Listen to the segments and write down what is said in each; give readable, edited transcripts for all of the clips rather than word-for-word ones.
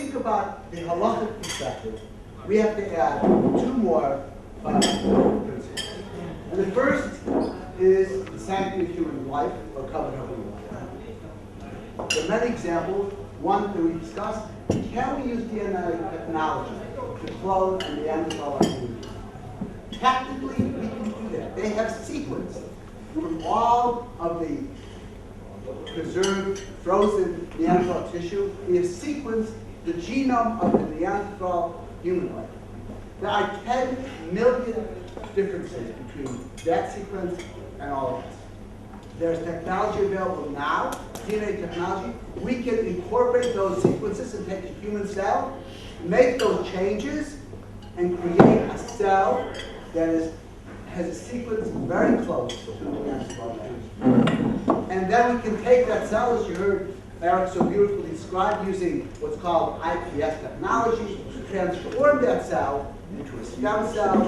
think about the halachic perspective, we have to add two more principles. And the first is the sanctity of human life, or covenant of human life. There are many examples. One that we discussed: can we use DNA technology to clone and Neanderthal human? Technically, we can do that. They have sequenced from all of the preserved, frozen Neanderthal tissue. We have sequenced the genome of the Neanderthal human life. There are 10 million differences between that sequence and all of us. There's technology available now, DNA technology. We can incorporate those sequences and take a human cell, make those changes, and create a cell that has a sequence very close to the Neanderthal. And then we can take that cell, as you heard Eric so beautifully describe, using what's called iPS technology, to transform that cell into a stem cell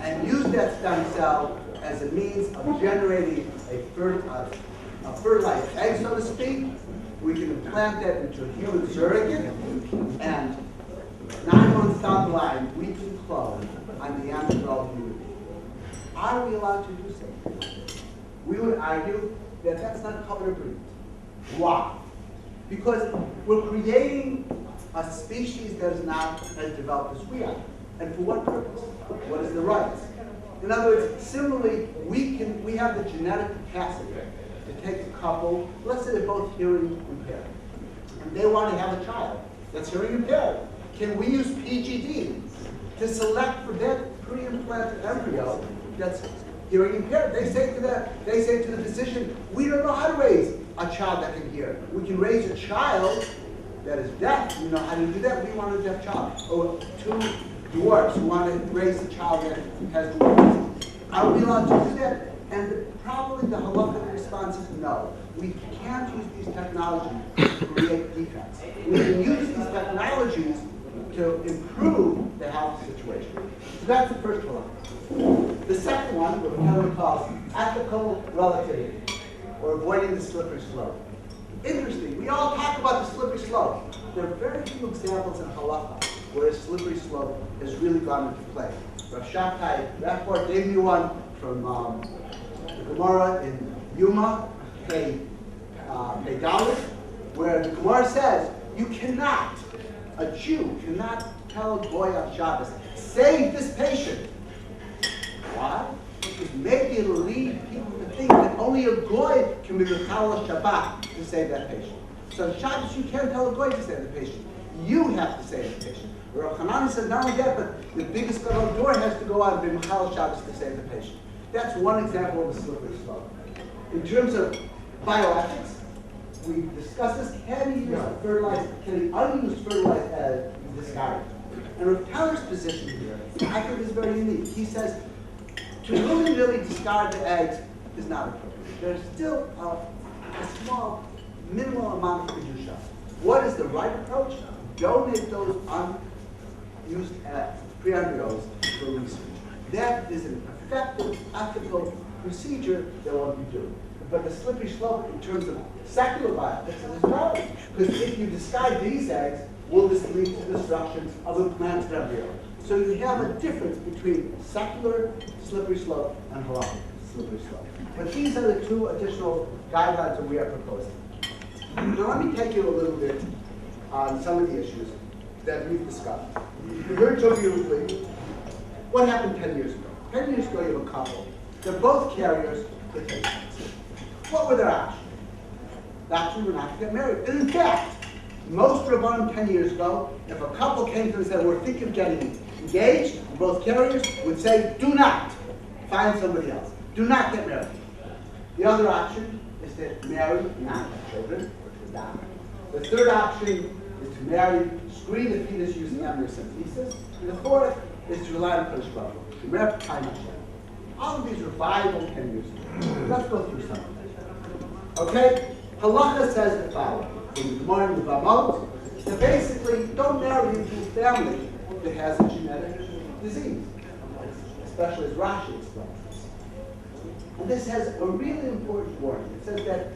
and use that stem cell as a means of generating a fertilized egg, so to speak. We can implant that into a human surrogate, and 9 months down the line, we can clone a Neanderthal human being. Are we allowed to do so? We would argue that that's not covenant breed. Why? Because we're creating a species that is not as developed as we are. And for what purpose? What is the rights? In other words, similarly, we have the genetic capacity to take a couple, let's say they're both hearing impaired, and they want to have a child that's hearing impaired. Can we use PGD to select for that pre-implanted embryo that's hearing impaired? They say to the physician, we don't know how to raise a child that can hear. We can raise a child that is deaf. We know how to do that. We want a deaf child. Or two dwarfs who want to raise a child that has dwarfism. Are we allowed to do that? And probably the halachic response is no. We can't use these technologies to create defects. We can use these technologies to improve the health situation. So that's the first halachic. The second one, what Keller calls ethical relativity, or avoiding the slippery slope. Interesting, we all talk about the slippery slope. There are very few examples in halacha where a slippery slope has really gone into play. Rav Shabtai Rapport gave me one from the Gemara in Yuma, Pei Dalit, where the Gemara says, a Jew cannot tell a goy on Shabbos, save this patient. Why? Because maybe it'll lead people to think that only a goy can be Mechal Shabbat to save that patient. So on Shabbos, you can't tell a goy to save the patient. You have to save the patient. Rav Hanani says not only that, but the biggest gadol door has to go out and be Mechal Shabbos to save the patient. That's one example of a slippery slope. In terms of bioethics, we discussed this. Can he unused fertilized egg be discarded? And Rav Teller's position here, I think, is very unique. He says, to really discard the eggs is not appropriate. There's still a small, minimal amount of kedusha. What is the right approach? Donate those unused pre-embryos for research. That is an effective, ethical procedure that one can do. But the slippery slope in terms of secular bioethics is a problem. Because if you discard these eggs, will this lead to destruction of implanted embryo? So you have a difference between secular slippery slope and halakhic slippery slope. But these are the two additional guidelines that we are proposing. Now let me take you a little bit on some of the issues that we've discussed. You heard so beautifully what happened 10 years ago. 10 years ago, you have a couple. They're both carriers with patients. What were their options? The options were not to get married. And in fact, most Rabbanim 10 years ago, if a couple came to them and said, we're thinking of getting engaged, both carriers would say, do not find somebody else. Do not get married. The other option is to marry, not have children, or to die. The third option is to marry, screen the fetus using amniocentesis. And the fourth is to rely on Kodesh Baruch Hu, to marry Chaim Hashem. All of these were viable 10 years ago. Let's go through some of them. Okay? Halacha says the following. In the Gemara and the Vamot, that basically don't marry into a family that has a genetic disease, especially as Rashi explains. And this has a really important warning. It says that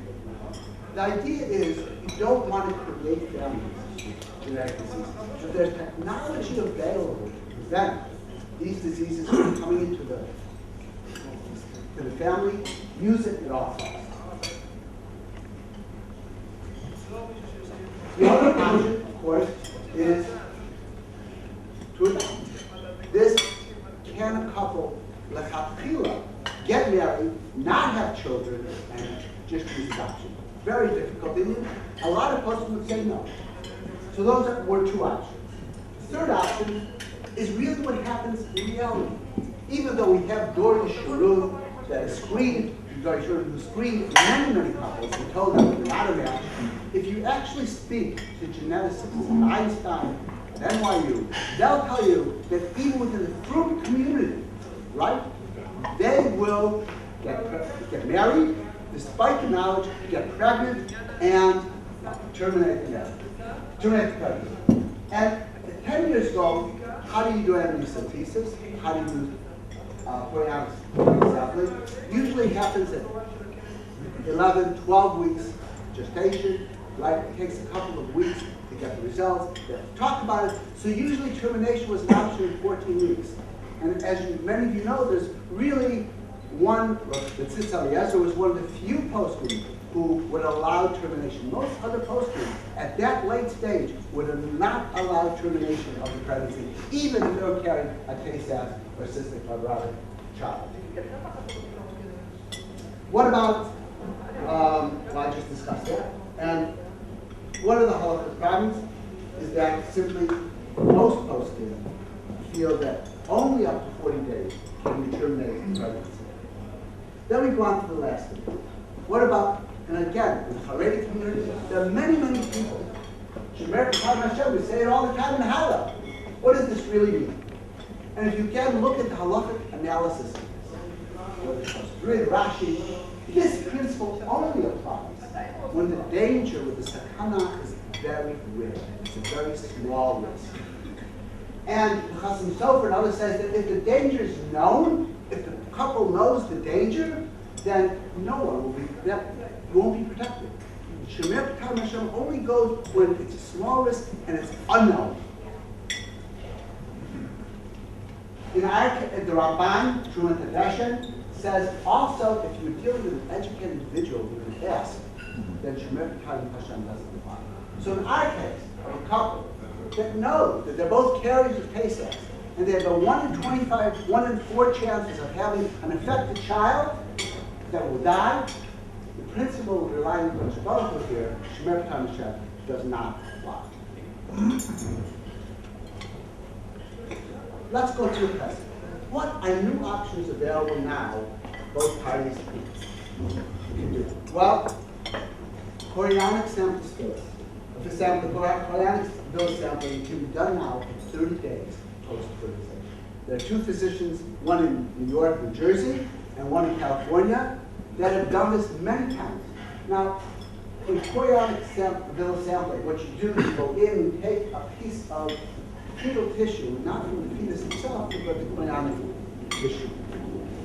the idea is you don't want to create families with genetic diseases. If there's technology available to prevent these diseases from coming into the family, use it at all costs. The other option, of course, is to adopt. This can a couple, lechatchila, get married, not have children, and just use adoption. Very difficult. A lot of poskim would say no. So those were two options. The third option is really what happens in reality. Even though we have Dori Shurum that is screened, Dori Shurum who screened many couples and told them they're not a match, if you actually speak to geneticists at Einstein, at NYU, they'll tell you that even within the fruit community, right, they will get married, despite the knowledge, get pregnant, and terminate the marriage, terminate the pregnancy. And 10 years ago, how do you do amniocentesis? How do you do chorionic sampling? Usually happens at 11, 12 weeks gestation, right? It takes a couple of weeks to get the results. They have to talk about it. So usually termination was an option in 14 weeks. And as many of you know, there's really one, the Tzitz Eliezer was one of the few poskim who would allow termination. Most other poskim at that late stage would have not allowed termination of the pregnancy, even if they were carrying a Tay-Sachs or cystic fibrotic child. What about, well, I just discussed that. And one of the halakhic problems is that simply most poskim feel that only up to 40 days can we terminate the pregnancy. Then we go on to the last thing. What about, and again, in the Haredi community, there are many people. Shemer B'Tam Hashem, we say it all the time in Hallel. What does this really mean? And if you again look at the halakhic analysis of this, read Rashi, this principle only applies when the danger with the sakana is very rare. It's a very small risk. And Chasam Sofer and others says that if the danger is known, if the couple knows the danger, then no one will be protected. You won't be protected. Shemer B'Tam Hashem only goes when it's a small risk and it's unknown. In the Ramban, Truman Tedeshen, says also if you're dealing with an educated individual who can ask, then Shemer B'Tam Hashem doesn't apply. So in our case, of a couple that know that they're both carriers of Tay-Sachs, and they have a 1 in 25, 1 in 4 chances of having an affected child that will die, the principle of relying on Shabbat here, Shemer B'Tam Hashem, does not apply. Let's go to the test. What are new options available now both parties can do? Well, chorionic sample skills. If the chorionic bill sampling can be done now in 30 days post-fertilization. There are 2 physicians, one in New York, New Jersey, and one in California, that have done this many times. Now, in chorionic bill sampling, what you do is go in and take a piece of fetal tissue, not from the fetus itself, but the chorionic tissue.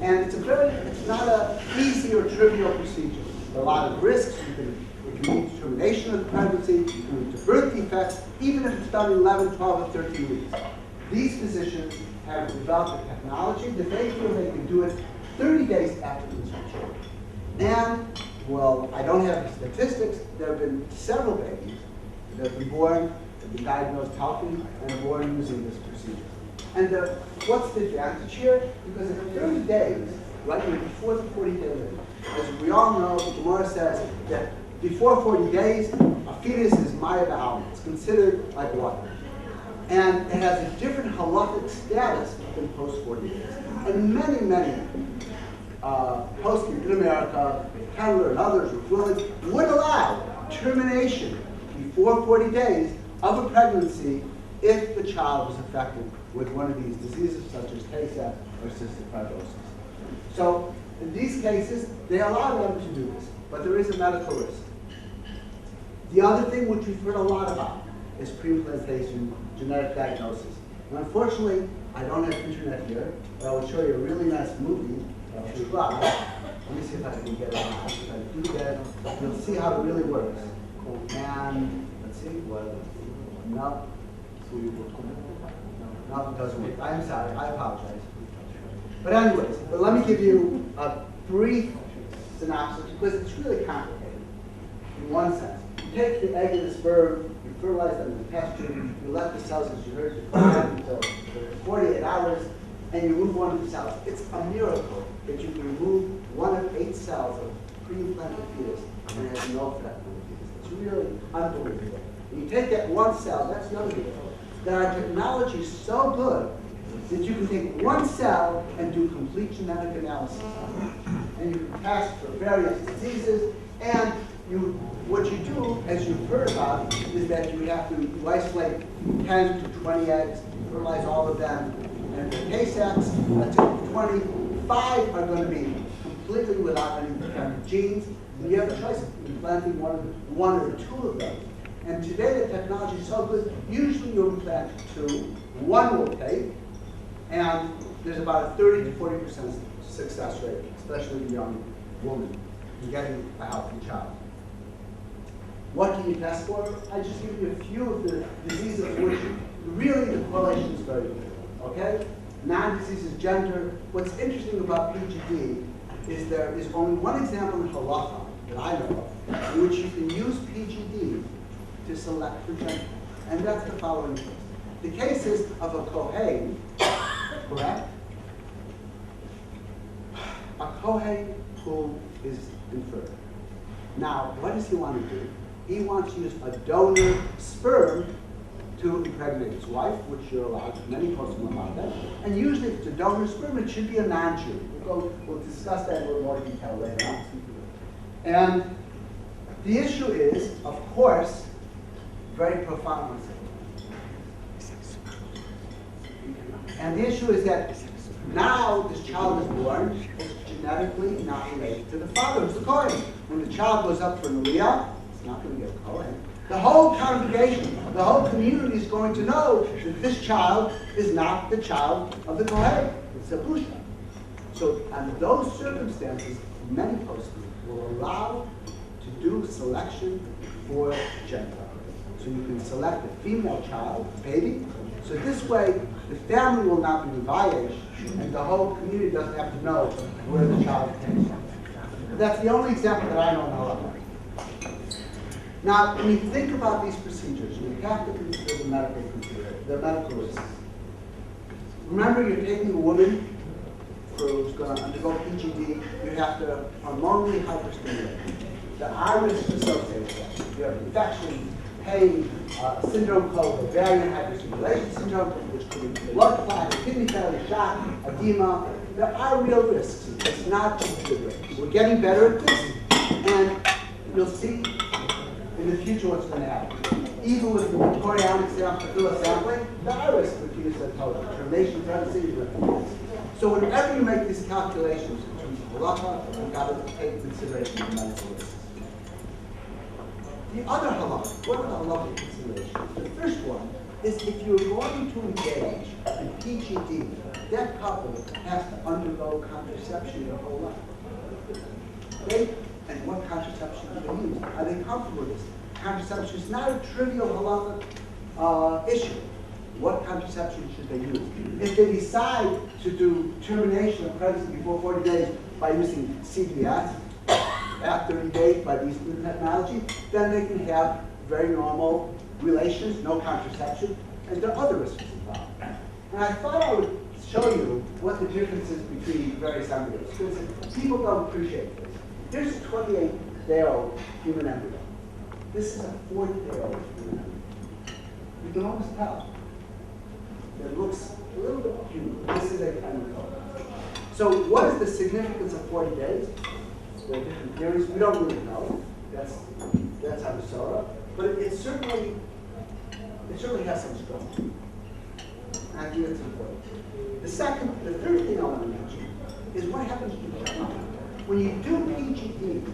And it's not an easy or trivial procedure. There are a lot of risks. It can lead to termination of the pregnancy, it can lead to birth defects, even if it's done in 11, 12, or 13 weeks. These physicians have developed a technology that they feel they can do it 30 days after conception. And, well, I don't have the statistics. There have been several babies that have been born, have been diagnosed healthy, and are born using this procedure. And what's the advantage here? Because in 30 days, right before the 40-day limit, as we all know, the Gemara says that before 40 days, a fetus is maya ba'alma. It's considered like water. And it has a different halakhic status than post 40 days. And many poskim in America, Kendler and others would allow termination before 40 days of a pregnancy if the child was affected with one of these diseases such as Tay-Sachs or cystic fibrosis. So in these cases, they allow them to do this, but there is a medical risk. The other thing which we've heard a lot about is pre-implantation genetic diagnosis. And unfortunately, I don't have internet here, but I will show you a really nice movie, Let me see if I can get it out. If I do that, you'll see how it really works. And let's see, well, no. No, it doesn't work. I'm sorry, I apologize. But anyways, let me give you a brief synopsis because it's really complicated in one sense. You take the egg and the sperm, you fertilize them in the pasture, you let the cells, as you heard, develop until 48 hours, and you remove one of the cells. It's a miracle that you can remove one of 8 cells of pre-implanted fetus and it has no effect on the fetus. It's really unbelievable. And you take that one cell, that's the other thing. That our technology is so good that you can take one cell and do complete genetic analysis on it. And you can test for various diseases. And what you do, as you've heard about, is that you have to isolate 10 to 20 eggs, fertilize all of them, and for Tay-Sachs, 25 are going to be completely without any kind of genes. And you have a choice of implanting one or 2 of them. And today the technology is so good, usually you implant 2, 1 will take, and there's about a 30 to 40% success rate, especially with a young woman, in getting a healthy child. What can you test for? I just give you a few of the diseases which really the correlation is very good, okay? Non-diseases, gender. What's interesting about PGD is there is only one example in halacha that I know of in which you can use PGD to select for gender. And that's the following case. The case is of a Kohen, correct? A Kohen who is infertile. Now, what does he want to do? He wants to use a donor sperm to impregnate his wife, which you're allowed, many folks know about that. And usually if it's a donor sperm, it should be a non-Jew. We'll discuss that in a little more detail later on. And the issue is, of course, very profound. And the issue is that now this child is born, it's genetically not related to the father, it's the Kohen. When the child goes up for an aliyah, it's not going to get a Kohen. The whole congregation, the whole community is going to know that this child is not the child of the Kohen. It's a busha. So under those circumstances, many posting will allow to do selection for gender. So you can select a female child, baby. So this way, the family will not be reviaged, and the whole community doesn't have to know where the child came from. But that's the only example that I know of. Now, when you think about these procedures, you have to consider the medical risks. Remember, you're taking a woman who's going to undergo PGD. You have to hormonally hyperstimulate. There are risks associated with that. You have infections, pain, syndrome called ovarian hyperstimulation syndrome, which could be blood clot, kidney failure, shock, edema. There are real risks. It's not just good risks. We're getting better at this, and you'll see in the future what's going to happen. Even with the chorionic sampling, there are risks with fetus and total, termination pregnancy. So whenever you make these calculations in terms of halacha, you've got to take into consideration the medical risks. The other halacha, what are the halacha considerations? The first one is if you're going to engage in PGD, that couple has to undergo contraception their whole life. Okay? And what contraception do they use? Are they comfortable with this? Contraception is not a trivial halacha issue. What contraception should they use? If they decide to do termination of pregnancy before 40 days by using CVS, at 30 days by these new technology, then they can have very normal relations, no contraception, and there are other risks involved. And I thought I would show you what the difference is between various embryos, because people don't appreciate this. Here's a 28-day-old human embryo. This is a 40-day-old human embryo. You can almost tell. It looks a little bit human. This is a embryo. So what is the significance of 40 days? There are different theories. We don't really know. That's Abisora. But it certainly has some strength. I think it's important. The third thing I want to mention is what happens to the child. When you do PGD,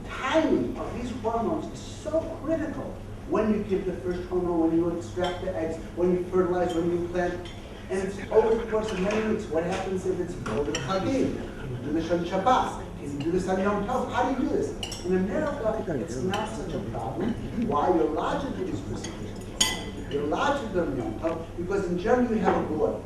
timing of these hormones is so critical. When you give the first hormone, when you extract the eggs, when you fertilize, when you plant. And it's over the course of many weeks. What happens if it's over the Chagim? Do the Shabbat. Can you do this on Yom Tov? How do you do this? In America, it's not such a problem. Why? You're allowed to do these procedures. You're allowed to do them on Yom Tov because in general you have a board.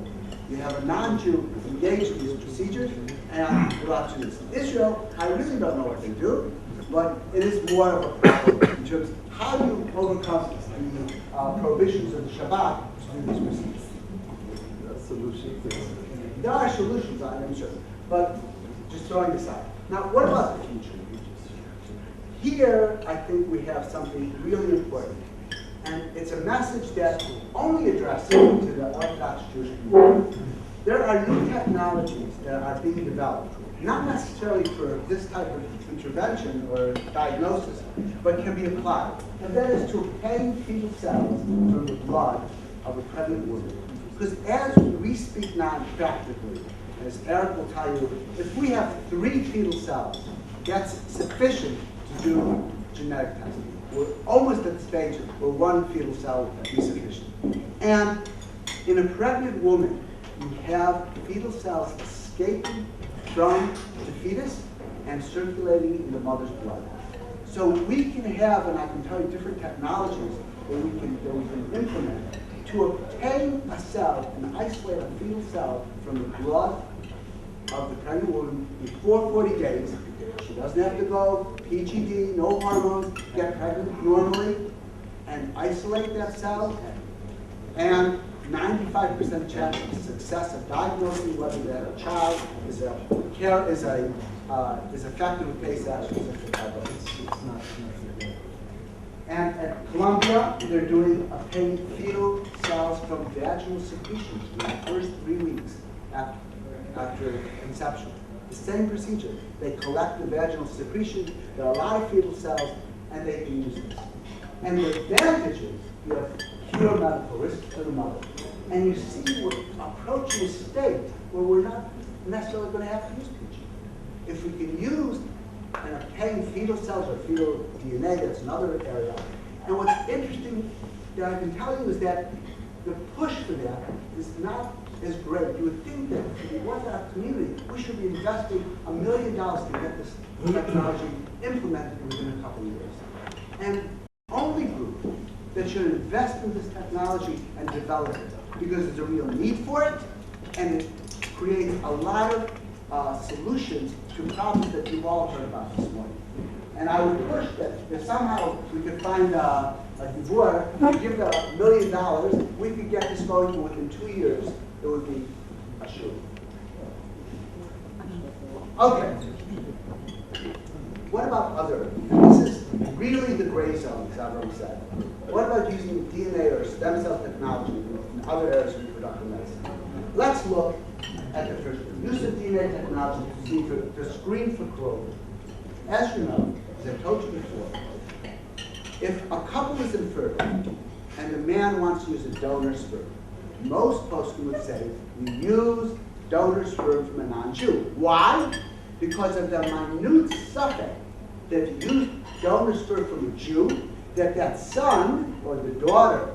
You have a non-Jew engaged in these procedures, and you're allowed to do this. In Israel, I really don't know what they do, but it is more of a problem in terms of how do you overcome the prohibitions of the Shabbat to do these procedures. There are solutions, I'm sure, but just throwing this out. Now, what about the future? Here, I think we have something really important. And it's a message that only addresses to the Orthodox Jewish community. There are new technologies that are being developed, not necessarily for this type of intervention or diagnosis, but can be applied. And that is to obtain fetal cells from the blood of a pregnant woman. Because as we speak now practically, as Eric will tell you, if we have 3 fetal cells, that's sufficient to do genetic testing. We're almost at the stage where 1 fetal cell would be sufficient. And in a pregnant woman, you have fetal cells escaping from the fetus and circulating in the mother's blood. So we can have, and I can tell you different technologies that we can implement to obtain a cell and isolate a fetal cell from the blood of the pregnant woman before 40 days. She doesn't have to go PGD, no hormones, get pregnant normally, and isolate that cell. And 95% chance of success of diagnosing whether that child is affected with Tay-Sachs or cystic fibrosis. And at Columbia, they're doing obtaining fetal cells from vaginal secretions in the first 3 weeks after conception. The same procedure. They collect the vaginal secretion, there are a lot of fetal cells, and they can use this. And the advantage is you have fewer medical risks to the mother. And you see we're approaching a state where we're not necessarily going to have to use PG. If we can use and obtain fetal cells or fetal DNA, that's another area. And what's interesting that I can tell you is that the push for that is not as great. You would think that for the Orthodox community, we should be investing $1 million to get this technology implemented within a couple of years. And the only group that should invest in this technology and develop it, because there's a real need for it, and it creates a lot of solutions to problems that you've all heard about this morning. And I would push that if somehow we could find a divorce, give them $1 million, we could get this going, and within 2 years, it would be a shoe. Okay. What about other? And this is really the gray zone, as Avram said. What about using DNA or stem cell technology in other areas of reproductive medicine? Let's look at the first one. Use of DNA technology to screen for clone. As you know, as I told you before, if a couple is infertile and the man wants to use a donor sperm, most poskim would say you use donor sperm from a non-Jew. Why? Because of the minute suffix that if you use donor sperm from a Jew, that son or the daughter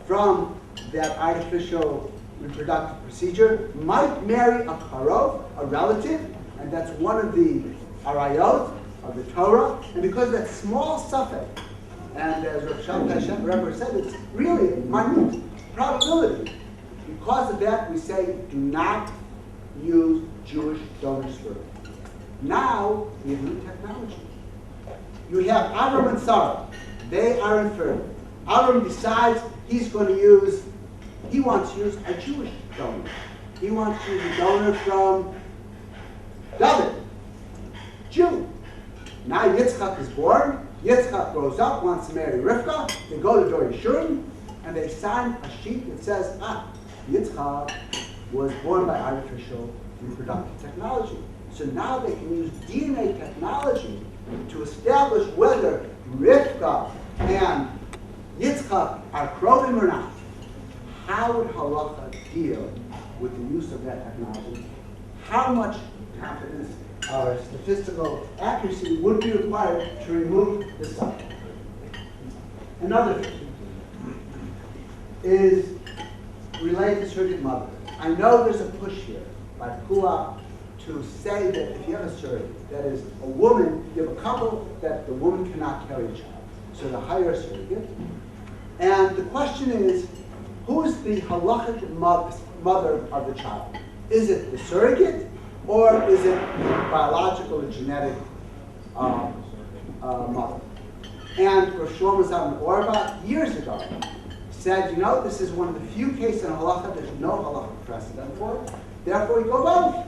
from that artificial reproductive procedure might marry a karov, a relative, and that's one of the arayot of the Torah. And because of that small suffix, and as Rav Shabtai Rebbe said, it's really a minute probability. Because of that, we say do not use Jewish donor sperm. Now we have new technology. You have Avram and Sarah. They are infertile. Avram decides he wants to use a Jewish donor. He wants to use a donor from David, Jew. Now Yitzchak is born. Yitzchak grows up, wants to marry Rivka. They go to Dor Yeshurim, and they sign a sheet that says, Yitzchak was born by artificial reproductive technology. So now they can use DNA technology to establish whether Rivka and Yitzchak are krovim or not. How would halacha deal with the use of that technology? How much confidence or statistical accuracy would be required to remove the subject? Another thing is related to surrogate mothers. I know there's a push here by PUA to say that if you have a surrogate, that is a woman, you have a couple that the woman cannot carry a child. So to hire a surrogate. And the question is, who's the halachic mother of the child? Is it the surrogate, or is it the biological or genetic mother? And Rosh Shlomo Zalman Auerbach, years ago, said, this is one of the few cases in halacha there's no halachic precedent for. Therefore, we go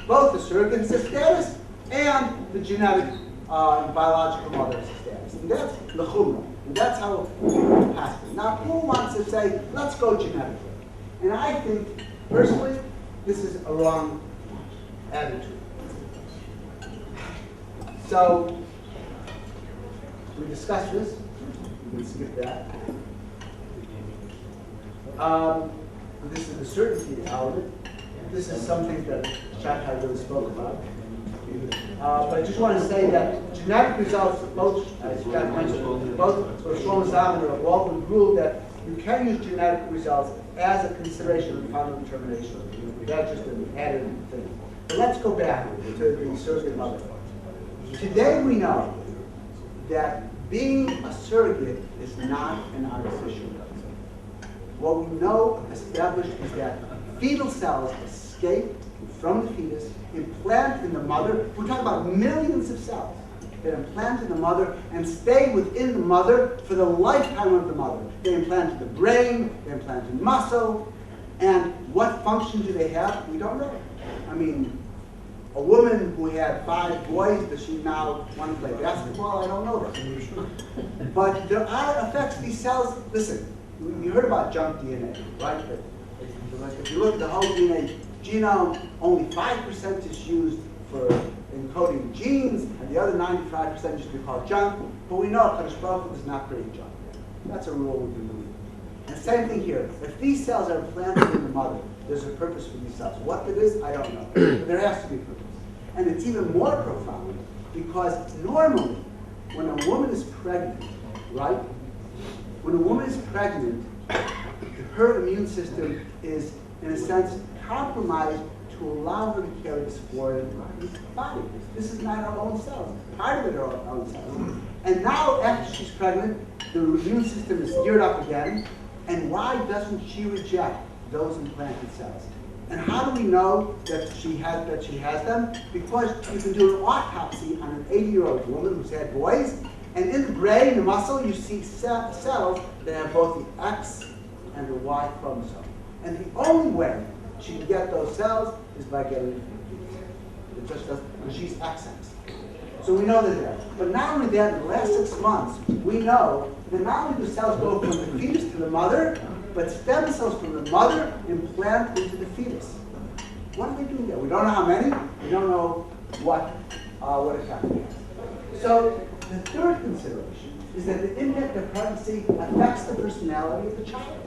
both the surrogate status and the genetic biological mother's status. And that's l'chumra. And that's how we pass it. Now, who wants to say, let's go genetically? And I think, personally, this is a wrong attitude. So, we discussed this. We can skip that. This is the certainty element. This is something that Shakai really spoke about. But I just want to say that genetic results, both, as Shakai mentioned, both Rosh Shlomo Zalman and Waldman ruled that you can use genetic results as a consideration in final determination. That's just an added thing. But let's go back to the surrogate mother. Today we know that being a surrogate is not an artificial. What we know established is that fetal cells escape from the fetus, implant in the mother. We're talking about millions of cells that implant in the mother and stay within the mother for the lifetime of the mother. They implant in the brain, they implant in muscle, and what function do they have? We don't know. I mean, a woman who had 5 boys, does she now want to play basketball? I don't know that. But there are effects. These cells, listen, you heard about junk DNA, right? If you look at the whole DNA genome, only 5% is used for encoding genes, and the other 95% used to be called junk. But we know Kadosh Baruch Hu does not create junk. That's a rule we can believe. And same thing here. If these cells are implanted in the mother, there's a purpose for these cells. What it is, I don't know. But there has to be a purpose. And it's even more profound because normally, when a woman is pregnant, right? When a woman is pregnant, her immune system is, in a sense, compromised to allow her to carry this foreign body. This is not her own cells. Part of it are her own cells. And now, after she's pregnant, the immune system is geared up again. And why doesn't she reject those implanted cells? And how do we know that she has them? Because you can do an autopsy on an 80-year-old woman who's had boys, and in the brain, the muscle, you see cells that have both the X and the Y chromosome. And the only way she can get those cells is by getting it from the fetus. It just doesn't, because she's XX. So we know that there. But not only that, in the last 6 months, we know that not only do cells go from the fetus to the mother, but stem cells from the mother implant into the fetus. What are they doing there? We don't know how many. We don't know what effect it has. So the third consideration is that the impact of pregnancy affects the personality of the child.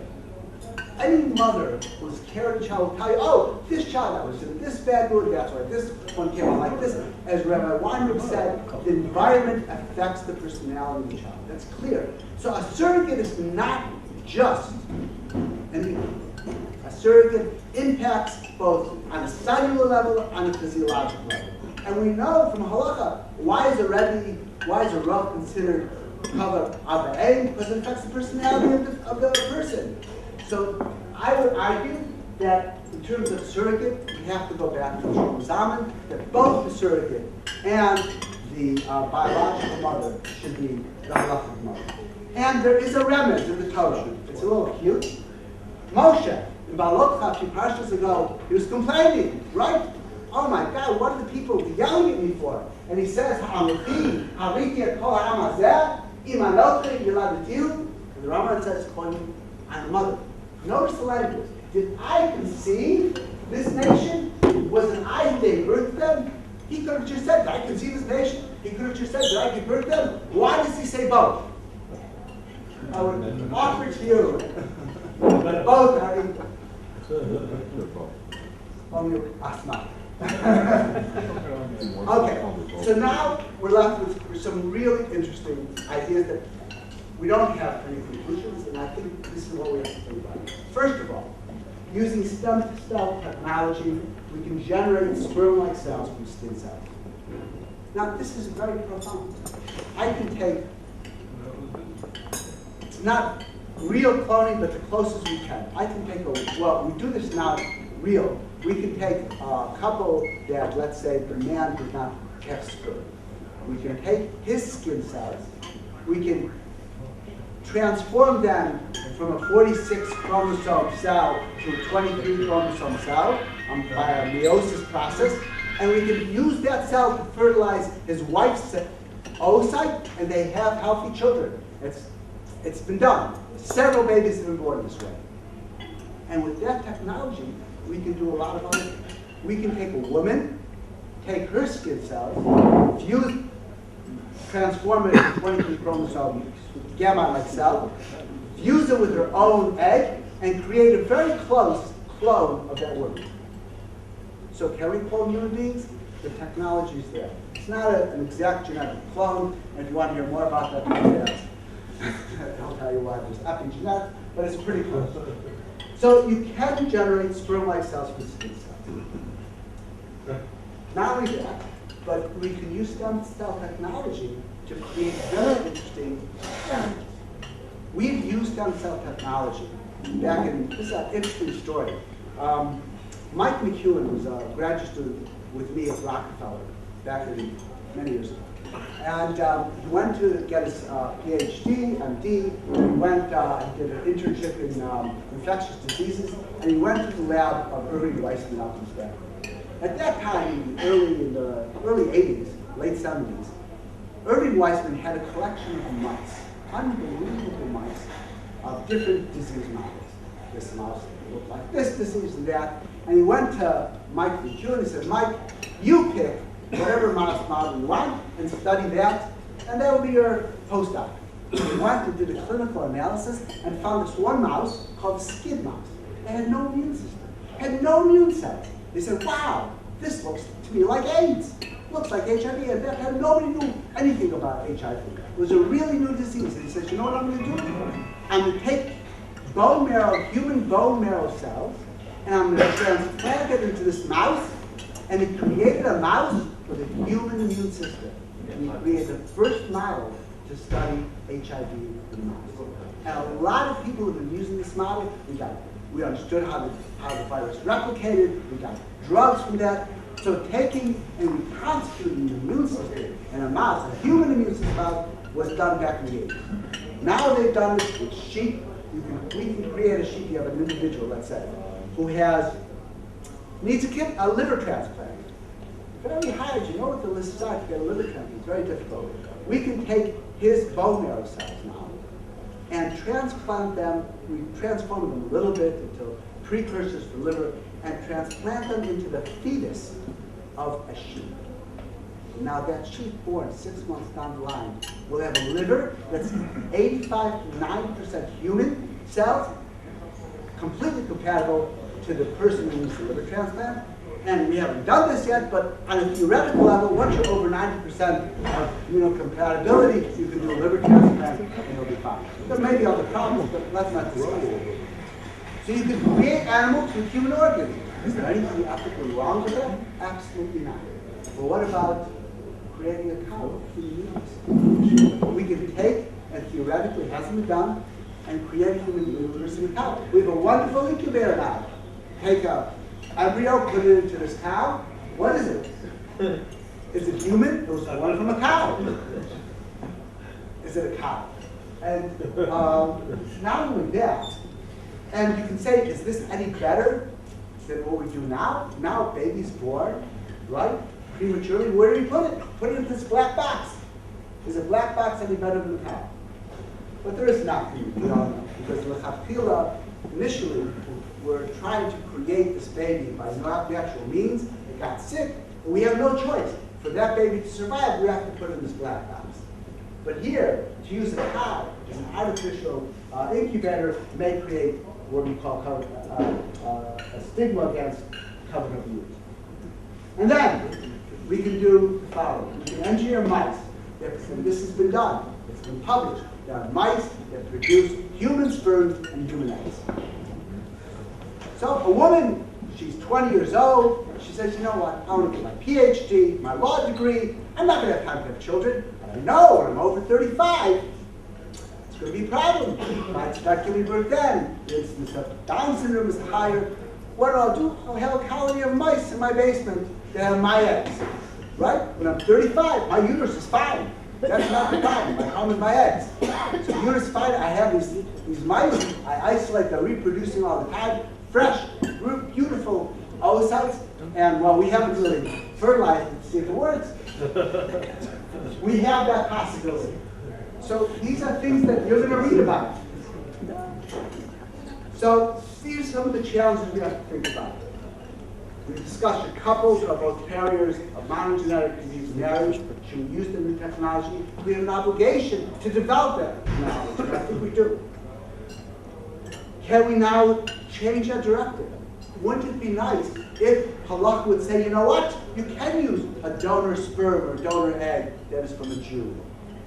Any mother who's carried a child will tell you, oh, this child that was in this bad mood, that's why this one came out like this. As Rabbi Weinberg said, the environment affects the personality of the child. That's clear. So a surrogate is not just a surrogate impacts both on a cellular level and on a physiological level. And we know from halacha, why is a Rav considered cover Abba? Because it affects the personality of the person. So I would argue that in terms of surrogate, we have to go back to Shlomo Zalman, that both the surrogate and the biological mother should be the halachic mother. And there is a remez in the Torah. It's a little cute. Moshe, in Balotcha, a few parshas ago, he was complaining, right? Oh my God, what are the people yelling at me for? And he says, Ha'amiti, Ha'ariti et kol ha'am hazeh, im anochi yiladetiu. And the Rambam says, calling on the mother. Notice the language. Did I conceive this nation? Was it I who gave birth to them? He could have just said, did I conceive this nation? He could have just said, did I give birth to them? Why does he say both? I would offer to you, but both are equal. Only asma. Okay, so now we're left with some really interesting ideas that we don't have any conclusions, and I think this is what we have to think about. First of all, using stem cell technology, we can generate sperm-like cells from skin cells. Now, this is very profound. I can take, it's not real cloning, but the closest we can. I can take well, we do this now real. We can take a couple that, let's say, the man did not have sperm. We can take his skin cells. We can transform them from a 46 chromosome cell to a 23 chromosome cell by a meiosis process. And we can use that cell to fertilize his wife's oocyte, and they have healthy children. It's been done. Several babies have been born this way. And with that technology, we can do a lot of other things. We can take a woman, take her skin cells, transform it into 23 chromosome gamma-like cell, fuse it with her own egg, and create a very close clone of that woman. So can we clone human beings? The technology is there. It's not an exact genetic clone, and if you want to hear more about that, I'll tell you why there's epigenetics, but it's pretty close. So you can generate sperm-like cells from skin cells. Not only that, but we can use stem cell technology to create very interesting animals. We've used stem cell technology back in, this is an interesting story. Mike McEwen was a graduate student with me at Rockefeller back in many years ago. And he went to get his PhD, MD, he went and did an internship in infectious diseases, and he went to the lab of Irving Weissman out in Stanford. At that time, in the early 80s, late 70s, Irving Weissman had a collection of mice, unbelievable mice, of different disease models. This mouse looked like this disease and that. And he went to Mike McEwen and said, Mike, you pick whatever mouse model you want and study that, and that will be your postdoc. He went and did a clinical analysis and found this one mouse called the skid mouse. It had no immune system, had no immune cells. He said, wow, this looks to me like AIDS. Looks like HIV. At that time, nobody knew anything about HIV. It was a really new disease. And he said, you know what I'm going to do? I'm going to take bone marrow, human bone marrow cells, and I'm going to transplant it into this mouse, and he created a mouse with a human immune system. And he created the first model to study HIV in mice. And a lot of people have been using this model. We understood how the virus replicated. We got drugs from that. So taking and reconstituting the immune system in a mouse, a human immune system, was done back in the 80s. Now they've done this with sheep. We can create a sheep. You have an individual, let's say, who needs a liver transplant. Very hard. You know what the lists are to get a liver transplant. It's very difficult. We can take his bone marrow cells now and transplant them. We transform them a little bit into precursors for liver and transplant them into the fetus of a sheep. Now that sheep born 6 months down the line will have a liver that's 85 to 90% human cells, completely compatible to the person who needs the liver transplant. And we haven't done this yet, but on a theoretical level, once you're over 90% of immunocompatibility, you can do a liver transplant and you'll be fine. There may be other problems, but let's not discuss it. So you can create animals with human organs. Is there anything ethically wrong with that? Absolutely not. But what about creating a cow with human beings? We can take, and theoretically it hasn't been done, and create a human universe in a cow. We have a wonderful incubator now. Take a embryo, put it into this cow. What is it? Is it human? It was born from a cow. Is it a cow? And not only that, and you can say, is this any better than what we do now? Now, baby's born, right? Prematurely. Where do we put it? Put it in this black box. Is a black box any better than the cow? But there is not, we all know, because L'Chapila initially were trying to create this baby by natural means. It got sick, and we have no choice. For that baby to survive, we have to put it in this black box. But here, to use a cow as an artificial incubator may create what we call a stigma against covenant of youth. And then we can do the following. We can engineer mice. And this has been done. It's been published. There are mice that produce human sperm and human eggs. So a woman, she's 20 years old, she says, you know what, I want to get my PhD, my law degree, I'm not going to have time to have children, but I know when I'm over 35, it's going to be a problem. I might start giving birth then. The incidence of Down syndrome is higher. What do? I'll have a colony of mice in my basement that have my eggs. Right? When I'm 35, my uterus is fine. That's not the problem. I come with my eggs. So the uterus is fine. I have these mice. I isolate. They're reproducing all the time. Fresh, beautiful oocytes. And well, we haven't really fertilized it to see if it works. We have that possibility. So these are things that you're going to read about. So these are some of the challenges we have to think about. We discussed that couples are both carriers of monogenetic disease marriage. Should we use the new technology? We have an obligation to develop that knowledge, and I think we do. Can we now change that directive? Wouldn't it be nice if halakha would say, you know what? You can use a donor sperm or donor egg that is from a Jew.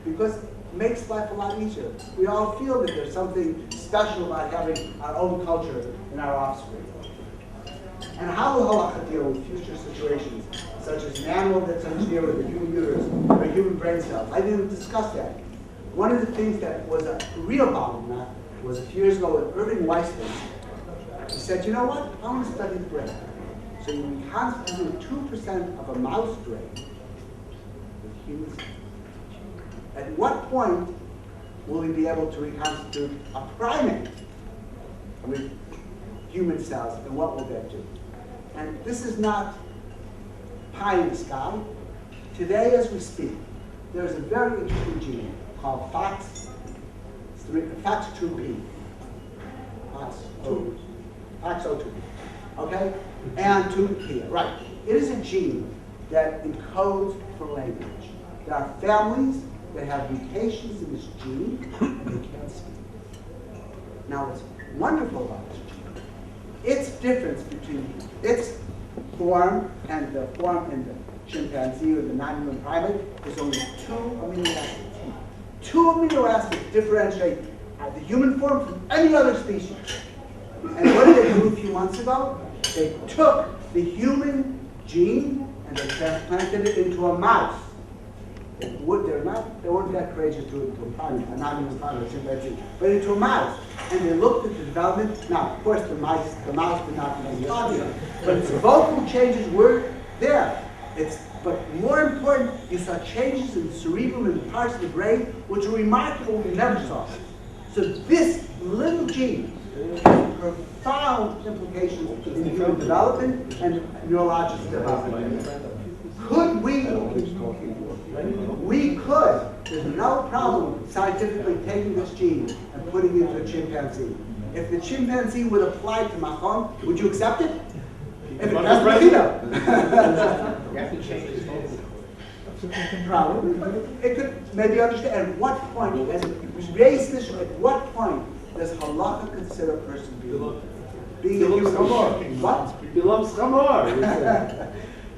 Because it makes life a lot easier. We all feel that there's something special about having our own culture in our offspring. And how will halakha deal with future situations, such as an animal that's engineered with a human uterus or human brain cells? I didn't discuss that. One of the things that was a real bottleneck was a few years ago with Irving Weissman. He said, you know what? I want to study the brain. So you reconstitute 2% of a mouse brain with humans. At what point will we be able to reconstitute a primate with human cells, and what will that do? And this is not pie in the sky. Today, as we speak, there's a very interesting gene called FOX2P. FOX2P. Okay? And 2P, right. It is a gene that encodes for language. There are families that have mutations in this gene and they can't speak. Now, what's wonderful about this gene, its difference between its form and the form in the chimpanzee or the non-human primate is only 2 amino acids. 2 amino acids differentiate the human form from any other species. And what did they do a few months ago? They took the human gene and they transplanted it into a mouse. They weren't that courageous to do it into a primate, a non-human primate, a chimpanzee, but into a mouse. And they looked at the development. Now, of course, the mouse did not become popular, but its vocal changes were there. But more important, you saw changes in the cerebrum and parts of the brain which were remarkable we never saw. So this little gene has profound implications in human development and neurological development. Could we could, there's no problem scientifically taking this gene and putting it into a chimpanzee. If the chimpanzee would apply to Macron, would you accept it? If it doesn't, you have to change his vocal. Probably, but it could maybe understand at what point, as we raise this, at what point does halakha consider a person being a human? What? Belongs some more.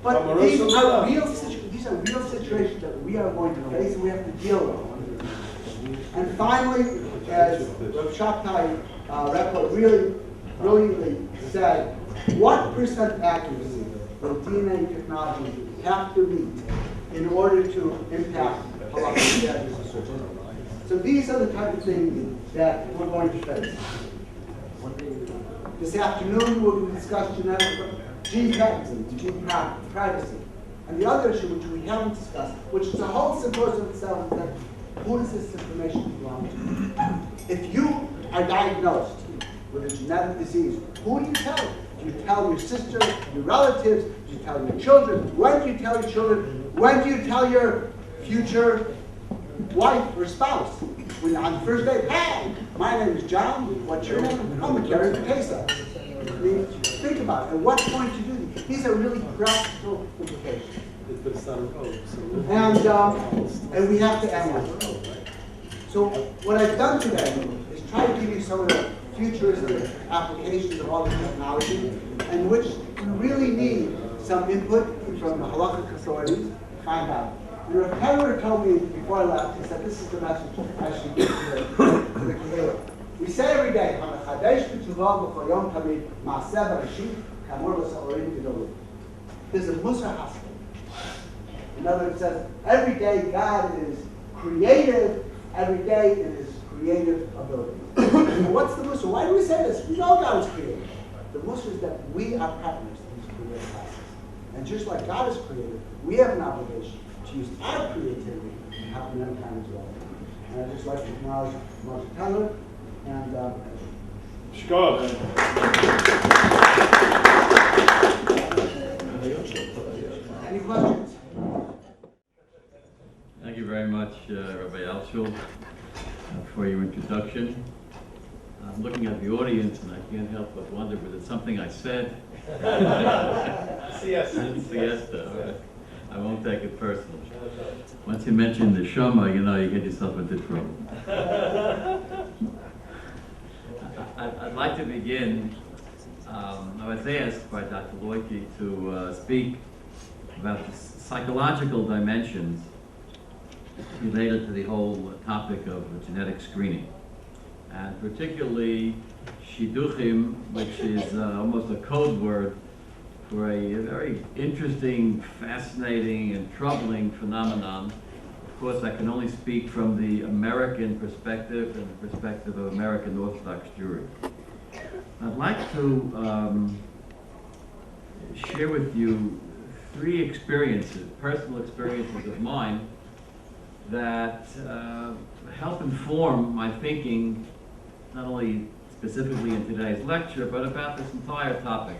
But these are real situations that we are going to face and we have to deal with. And finally, as Rav Shabtai Repo really brilliantly said, what % accuracy will DNA technology have to meet in order to impact halakha status and search? So these are the type of things that we're going to face. This afternoon we'll discuss gene patents, gene privacy. And the other issue which we haven't discussed, which is a whole symposium itself, is that who does this information belong to? If you are diagnosed with a genetic disease, who do you tell? Do you tell your sister, your relatives? Do you tell your children? When do you tell your children? When do you tell your future wife or spouse? When on the first day, hey, my name is John, what's your name? I'm a carrier of Pesach. I mean, think about it. At what point do you do these? These are really practical implications. And we have to analyze. So what I've done today is try to give you some of the futuristic applications of all this technology, and which we really need some input from the halakhic authorities to find out. And Rav Taylor told me before I left, he said, this is the message I should give to the committee. We say every day, there's a Musar hospital. In other words, it says every day God is creative, every day in his creative ability. What's the Musar? Why do we say this? We know God is creative. The Musar is that we are partners in this creative process. And just like God is creative, we have an obligation to use our creativity to help mankind as well. And I'd just like to acknowledge Marshall Tyler and Scott. any questions? Thank you very much, Rabbi Altschul, for your introduction. I'm looking at the audience and I can't help but wonder, was it something I said? Siesta. I won't take it personally. Once you mention the Shema, you know you get yourself into trouble. I'd like to begin. I was asked by Dr. Loike to speak about the psychological dimensions related to the whole topic of genetic screening, and particularly shidduchim, which is almost a code word for a very interesting, fascinating, and troubling phenomenon. Of course, I can only speak from the American perspective and the perspective of American Orthodox Jewry. I'd like to share with you three experiences, personal experiences of mine, that help inform my thinking, not only specifically in today's lecture, but about this entire topic.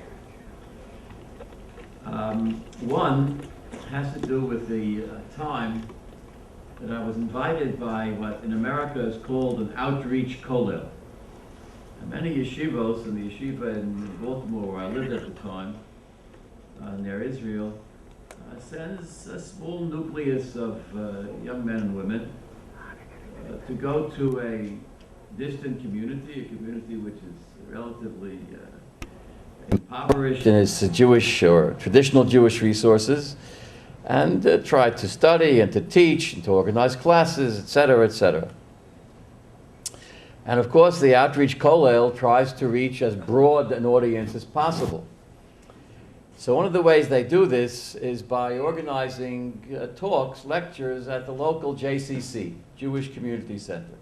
One has to do with the time that I was invited by what in America is called an outreach kollel. And many yeshivos, and the yeshiva in Baltimore where I lived at the time, near Israel, sends a small nucleus of young men and women to go to a distant community, a community which is relatively impoverished in its Jewish or traditional Jewish resources, and try to study and to teach and to organize classes, etc., etc. And of course, the outreach kollel tries to reach as broad an audience as possible. So one of the ways they do this is by organizing talks, lectures at the local JCC, Jewish Community Center.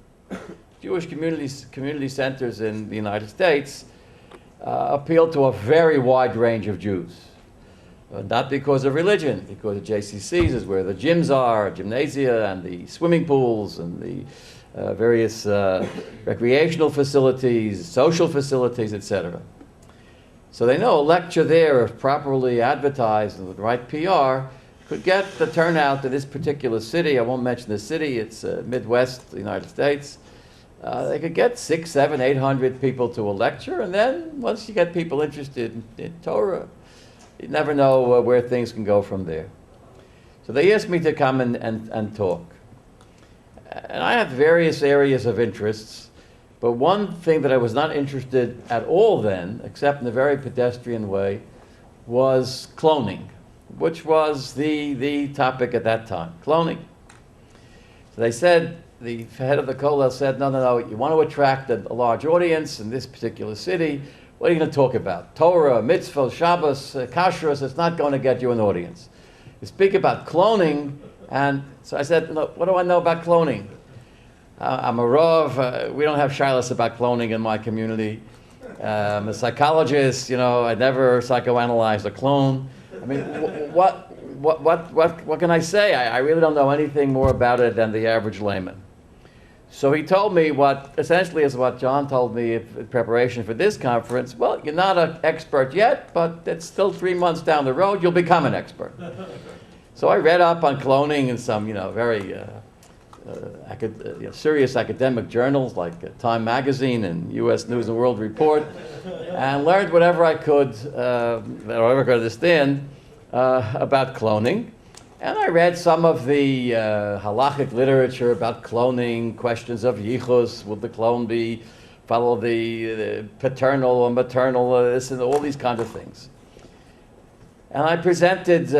Jewish community centers in the United States appeal to a very wide range of Jews. Not because of religion, because the JCCs is where the gyms are, gymnasia, and the swimming pools, and the various recreational facilities, social facilities, etc. So they know a lecture there, if properly advertised and with the right PR, could get the turnout to this particular city. I won't mention the city, it's Midwest, the United States. They could get 600, 700, 800 people to a lecture, and then once you get people interested in Torah, you never know where things can go from there. So they asked me to come and talk. And I have various areas of interests, but one thing that I was not interested at all then, except in a very pedestrian way, was cloning, which was the topic at that time, cloning. So they said, the head of the kollel said, no, you want to attract a large audience in this particular city. What are you going to talk about? Torah, mitzvah, Shabbos, kashrus, it's not going to get you an audience. You speak about cloning, and so I said, look, what do I know about cloning? I'm a Rav, we don't have shilas about cloning in my community. I'm a psychologist, I never psychoanalyzed a clone. I mean, what can I say? I really don't know anything more about it than the average layman. So he told me what essentially is what John told me in preparation for this conference. Well, you're not an expert yet, but it's still 3 months down the road, you'll become an expert. So I read up on cloning in some, very serious academic journals like Time Magazine and U.S. News and World Report, and learned whatever I could, whatever I could understand about cloning. And I read some of the halachic literature about cloning, questions of yichus, would the clone follow the paternal or maternal, this and all these kinds of things. And I presented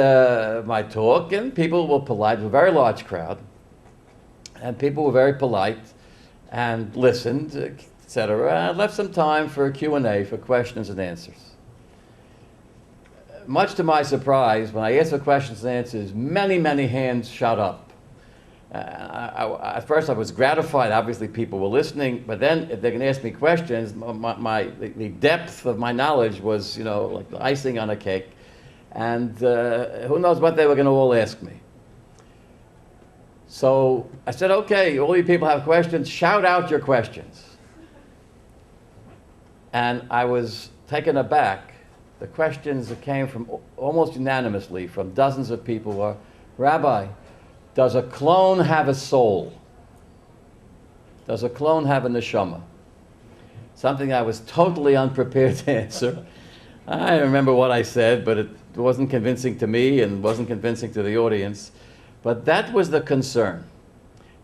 my talk, and people were polite, a very large crowd, and people were very polite and listened, etc. I left some time for Q&A, for questions and answers. Much to my surprise, when I asked for questions and answers, many, many hands shot up. At first I was gratified, obviously people were listening, but then if they can ask me questions, the depth of my knowledge was, you know, like the icing on a cake. And who knows what they were going to all ask me. So I said, okay, all you people have questions, shout out your questions. And I was taken aback. The questions that came from almost unanimously from dozens of people were, Rabbi, does a clone have a soul? Does a clone have a neshama? Something I was totally unprepared to answer. I remember what I said, but it wasn't convincing to me and wasn't convincing to the audience. But that was the concern.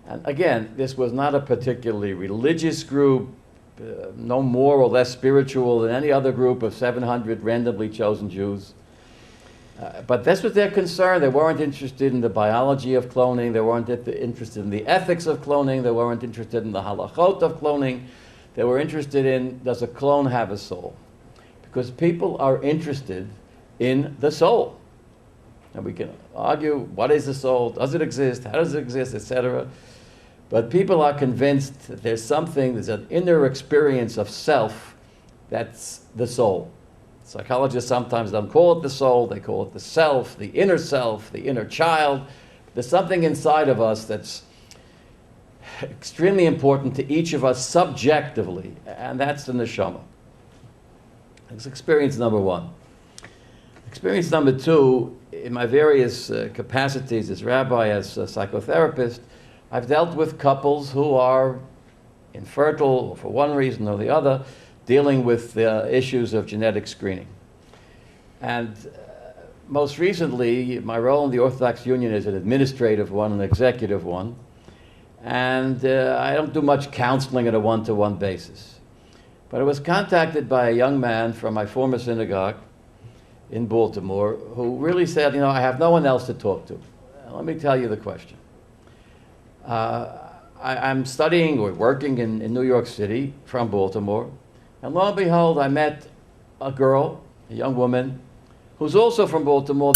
And again, this was not a particularly religious group, no more or less spiritual than any other group of 700 randomly chosen Jews. But this was their concern. They weren't interested in the biology of cloning. They weren't interested in the ethics of cloning. They weren't interested in the halachot of cloning. They were interested in, does a clone have a soul? Because people are interested in the soul. And we can argue, what is the soul? Does it exist? How does it exist? Etc. But people are convinced that there's an inner experience of self that's the soul. Psychologists sometimes don't call it the soul, they call it the self, the inner child. There's something inside of us that's extremely important to each of us subjectively, and that's the neshama. That's experience number one. Experience number two, in my various capacities as rabbi, as a psychotherapist, I've dealt with couples who are infertile for one reason or the other, dealing with the issues of genetic screening. And most recently, my role in the Orthodox Union is an administrative one, an executive one. And I don't do much counseling on a one-to-one basis. But I was contacted by a young man from my former synagogue in Baltimore who really said, you know, I have no one else to talk to. Let me tell you the question. I'm studying or working in New York City from Baltimore. And lo and behold, I met a girl, a young woman, who's also from Baltimore.